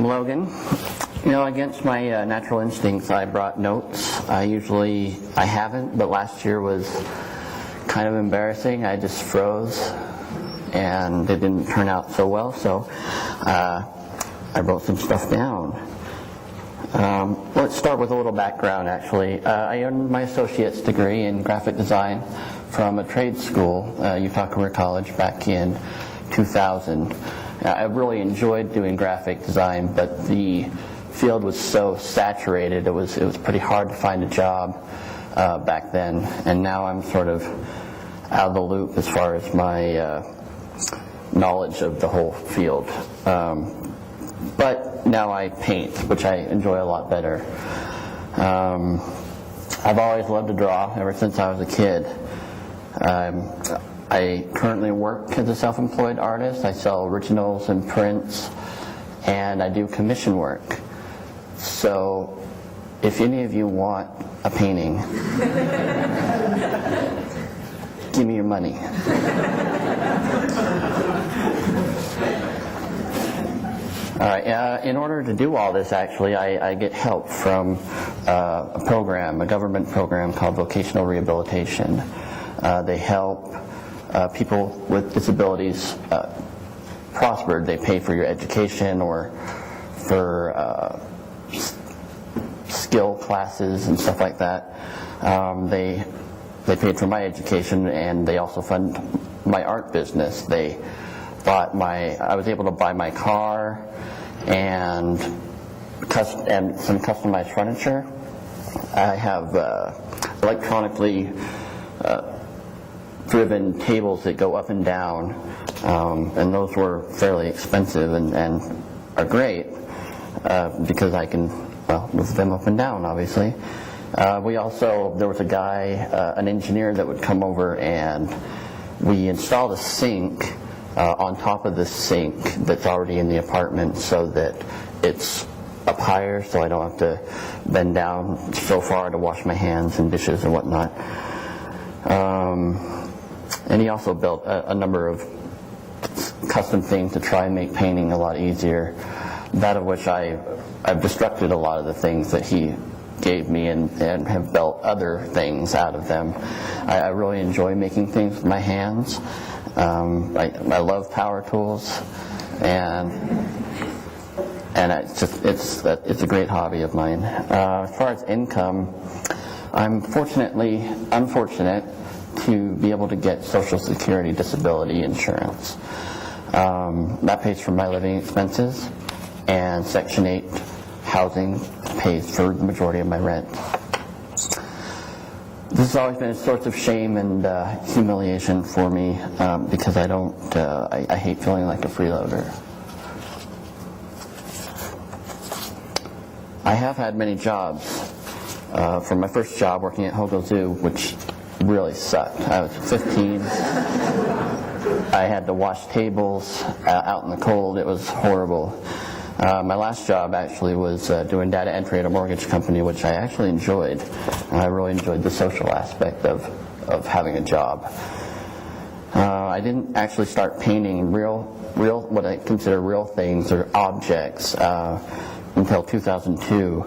Logan. Against my natural instincts, I brought notes. I haven't, but last year was kind of embarrassing. I just froze, and it didn't turn out so well, so I wrote some stuff down. Let's start with a little background, actually. I earned my associate's degree in graphic design from a trade school, Utah Career College, back in 2000. I really enjoyed doing graphic design, but the field was so saturated, it was pretty hard to find a job back then, and now I'm sort of out of the loop as far as my knowledge of the whole field. But now I paint, which I enjoy a lot better. I've always loved to draw ever since I was a kid. I currently work as a self-employed artist. I sell originals and prints, and I do commission work. So if any of you want a painting, give me your money. All right, in order to do all this, actually, I get help from a government program called Vocational Rehabilitation. They help people with disabilities prosper. They pay for your education or for skill classes and stuff like that. They paid for my education, and they also fund my art business. I was able to buy my car and some customized furniture. I have electronically driven tables that go up and down, and those were fairly expensive and are great because I can move them up and down, obviously. There was a guy, an engineer that would come over, and we installed a sink on top of the sink that's already in the apartment so that it's up higher, so I don't have to bend down so far to wash my hands and dishes and whatnot. And he also built a number of custom things to try and make painting a lot easier, that of which I've destructed a lot of the things that he gave me and have built other things out of them. I really enjoy making things with my hands. I love power tools, and it's a great hobby of mine. As far as income, I'm unfortunate to be able to get Social Security disability insurance. That pays for my living expenses, and Section 8 housing pays for the majority of my rent. This has always been a source of shame and humiliation for me because I hate feeling like a freeloader. I have had many jobs. From my first job working at Hogo Zoo, which really sucked. I was 15. I had to wash tables out in the cold. It was horrible. My last job actually was doing data entry at a mortgage company, which I actually enjoyed. I really enjoyed the social aspect of having a job. I didn't actually start painting real what I consider real things or objects until 2002.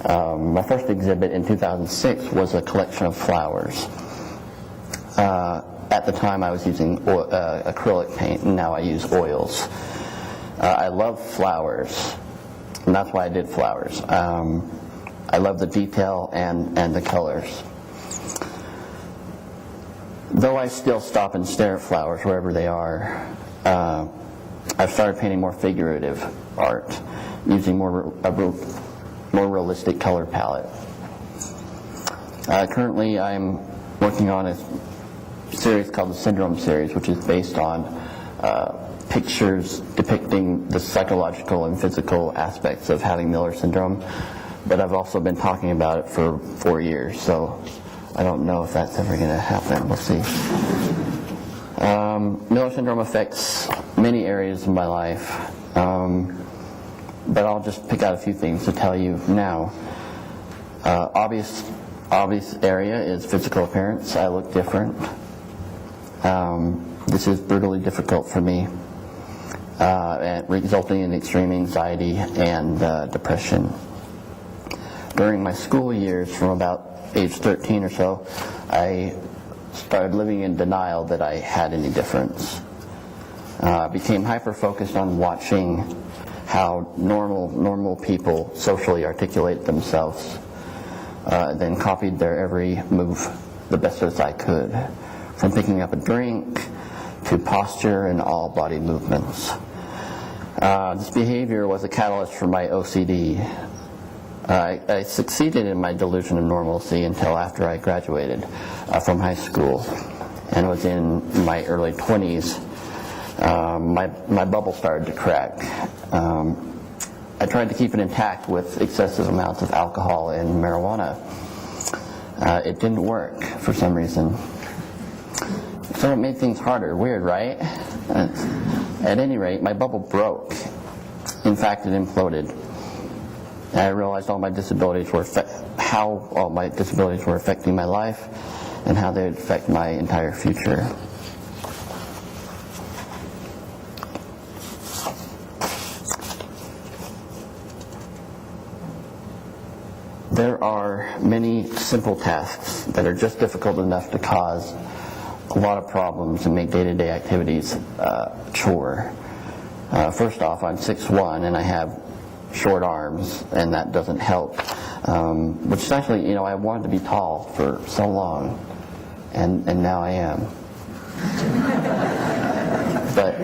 My first exhibit in 2006 was a collection of flowers. At the time I was using acrylic paint, and now I use oils. I love flowers, and that's why I did flowers. I love the detail and the colors. Though I still stop and stare at flowers wherever they are, I've started painting more figurative art, using more realistic color palette. Currently I'm working on a series called the Syndrome series, which is based on pictures depicting the psychological and physical aspects of having Miller syndrome, but I've also been talking about it for 4 years, so I don't know if that's ever going to happen. We'll see. Miller syndrome affects many areas of my life, but I'll just pick out a few things to tell you now. Obvious area is physical appearance. I look different. This is brutally difficult for me. and resulting in extreme anxiety and depression. During my school years, from about age 13 or so, I started living in denial that I had any difference. I became hyper-focused on watching how normal people socially articulate themselves, then copied their every move the best as I could, from picking up a drink to posture and all body movements. This behavior was a catalyst for my OCD. I succeeded in my delusion of normalcy until after I graduated from high school and was in my early 20s. My bubble started to crack. I tried to keep it intact with excessive amounts of alcohol and marijuana. It didn't work for some reason. So it made things harder. Weird, right? At any rate, my bubble broke. In fact, it imploded. I realized how all my disabilities were affecting my life and how they would affect my entire future. There are many simple tasks that are just difficult enough to cause a lot of problems and make day-to-day activities a chore. First off, I'm 6'1", and I have short arms, and that doesn't help. Which is actually, I wanted to be tall for so long, and now I am. But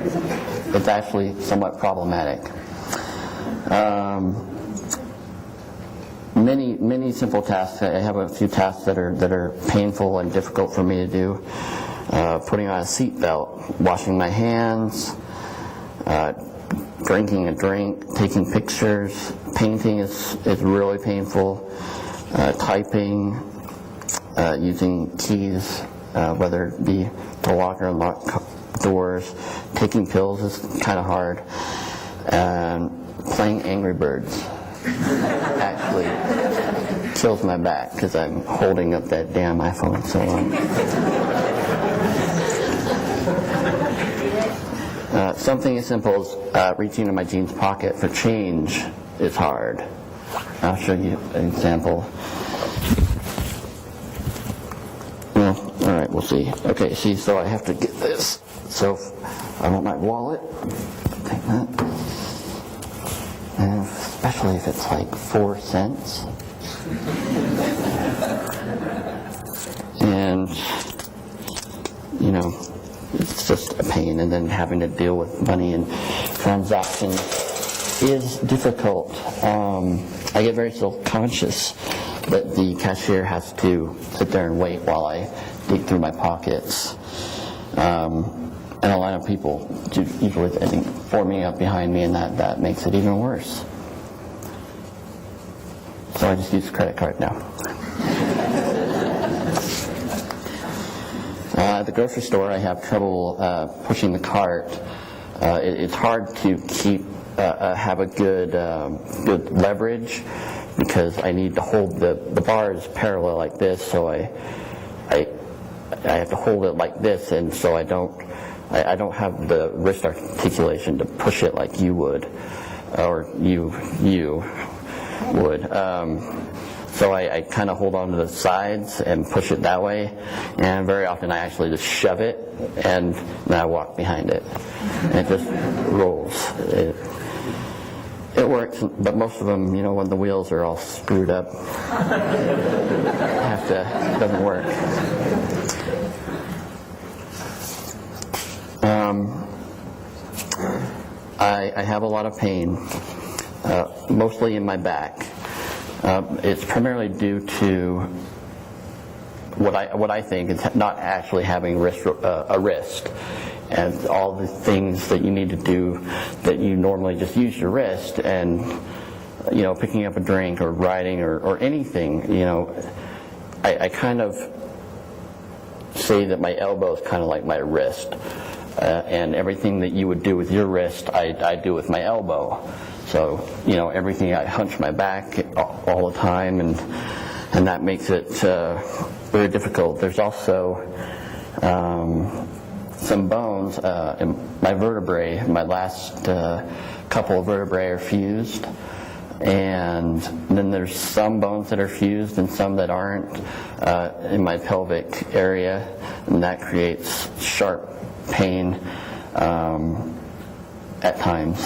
it's actually somewhat problematic. Many simple tasks. I have a few tasks that are painful and difficult for me to do. Putting on a seatbelt, washing my hands, drinking a drink, taking pictures. Painting is really painful. Typing, using keys, whether it be to lock or unlock doors. Taking pills is kind of hard. And playing Angry Birds actually kills my back because I'm holding up that damn iPhone so long. Something as simple as reaching in my jeans pocket for change is hard. I'll show you an example. Well, all right, we'll see. Okay, see, so I have to get this. So I want my wallet. Take that. And especially if it's like 4 cents. And, it's just a pain. And then having to deal with money and transactions is difficult. I get very self-conscious that the cashier has to sit there and wait while I dig through my pockets. And a lot of people usually, I think, forming up behind me, and that makes it even worse. So I just use a credit card now. At the grocery store, I have trouble pushing the cart. It's hard to have a good leverage because I need to hold the bars parallel like this, so I have to hold it like this, and so I don't have the wrist articulation to push it like you would, or you would. So I kind of hold on to the sides and push it that way, and very often I actually just shove it, and then I walk behind it. And it just rolls. It works, but most of them, when the wheels are all screwed up, it doesn't work. I have a lot of pain, mostly in my back. It's primarily due to what I think is not actually having a wrist, and all the things that you need to do that you normally just use your wrist, and picking up a drink or riding or anything. I kind of say that my elbow is kind of like my wrist, and everything that you would do with your wrist, I do with my elbow. So, everything, I hunch my back all the time, and that makes it very difficult. There's also some bones in my vertebrae. My last couple of vertebrae are fused, and then there's some bones that are fused and some that aren't in my pelvic area, and that creates sharp pain at times.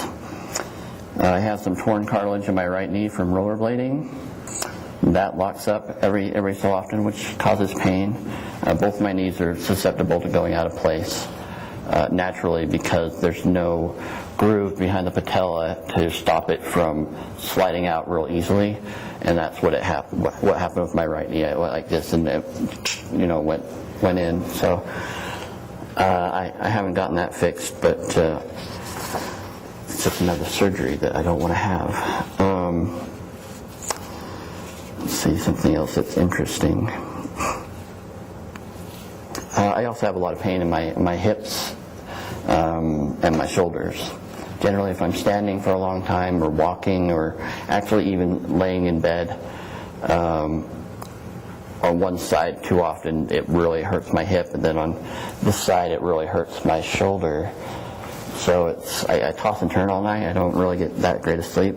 I have some torn cartilage in my right knee from rollerblading. That locks up every so often, which causes pain. Both my knees are susceptible to going out of place naturally because there's no groove behind the patella to stop it from sliding out real easily, and that's what happened with my right knee. I went like this, and it, went in. So I haven't gotten that fixed, but it's just another surgery that I don't want to have. Let's see, something else that's interesting. I also have a lot of pain in my hips and my shoulders. Generally, if I'm standing for a long time or walking or actually even laying in bed on one side too often, it really hurts my hip, and then on this side it really hurts my shoulder. So I toss and turn all night. I don't really get that great of sleep.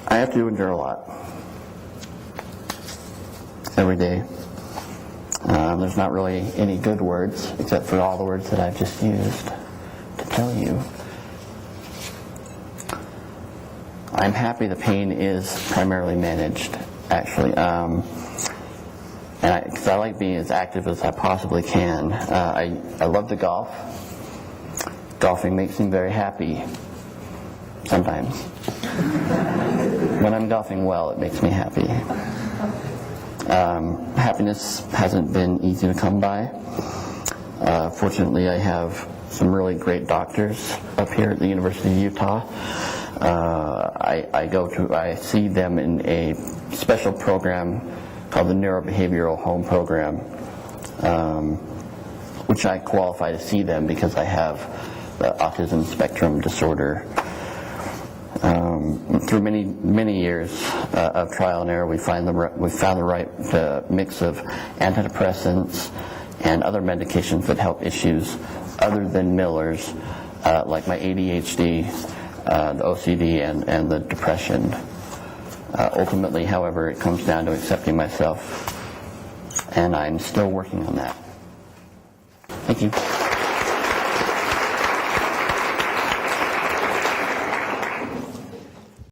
I have to endure a lot every day. There's not really any good words except for all the words that I've just used to tell you. I'm happy the pain is primarily managed, actually. Because I like being as active as I possibly can. I love to golf. Golfing makes me very happy sometimes. When I'm golfing well, it makes me happy. Happiness hasn't been easy to come by. Fortunately, I have some really great doctors up here at the University of Utah. I see them in a special program called the Neurobehavioral Home Program, which I qualify to see them because I have the autism spectrum disorder. Through many years of trial and error, we found the right mix of antidepressants and other medications that help issues other than Miller's, like my ADHD, the OCD, and the depression. Ultimately, however, it comes down to accepting myself, and I'm still working on that. Thank you.